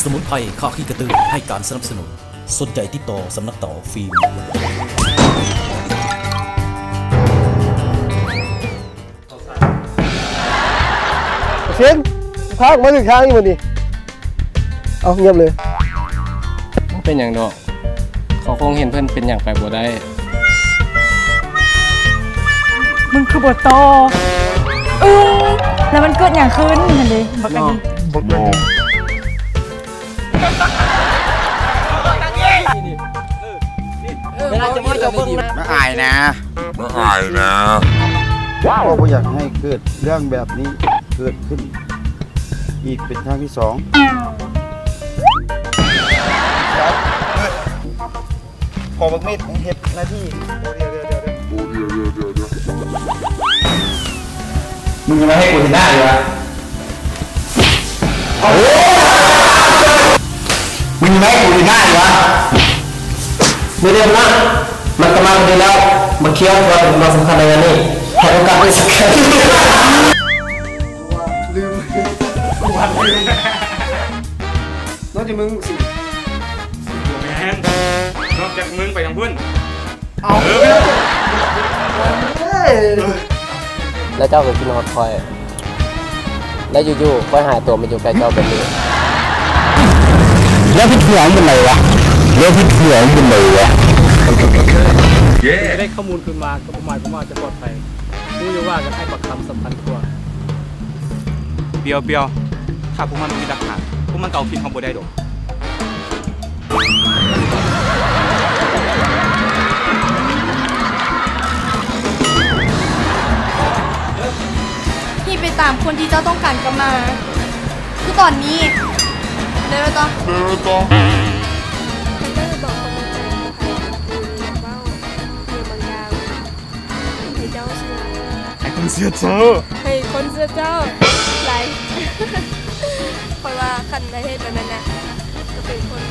สมุนไพรข้าขี้กระตือให้การสนับสนุนสนใจติดต่อสำนักต่อฟิล์มเสียงพักมาถึงทางนี่มันดิเอาเงียบเลยเป็นอย่างดอกเขาคงเห็นเพื่อนเป็นอย่างไปบ่ได้มึงคือบทโตแล้วมันเกิดอย่างขึ้นมันดิบักอันนี้เวลาจะมาจะเบิ่งนะไม่อายนะพ่อก็อยากให้เกิดเรื่องแบบนี้เกิดขึ้นอีกเป็นครั้งที่2พอบักเม็ดเห็ดหน้าที่เดี๋ยวมึงจะมาให้กูเห็นหน้าอยู่วะมึงจะมาให้กูเห็นหน้าอยู่วะไม่เรียนนะมันกำลังดีแล้วมันเคี้ยวตัวเป็นมาสำคัญในงานนี้ให้โอกาสไปสักครั้งลืมนอกจากมึงสิแมนนอกจากมึงไปทางพุ่นแล้วเจ้าก็กินฮอตคอยแล้วอยู่ๆค่อยหายตัวมาอยู่ใกล้เจ้าเป็นนี้แล้วพี่เถียงเป็นไรวะได้ข้อมูลขึ้นมาก็ประมาณว่าจะปลอดภัยรู้อยู่ว่ากันให้ปักคำสำคัญกว่าเปียวถ้าพวกมันมีหลักฐานพวกมันเก่าคิดเขาบ่ได้ดอกพี่ไปตามคนที่เจ้าต้องการกลับมาคือตอนนี้เดินต่อมันก็เลยบอกคนใจของใครคือเบ้าเรือบางอย่างให้เจ้าเชื่อให้คนเสียเจ้าไรเพราะว่าคันในเหตุแบบนั้นนะก็เป็นคน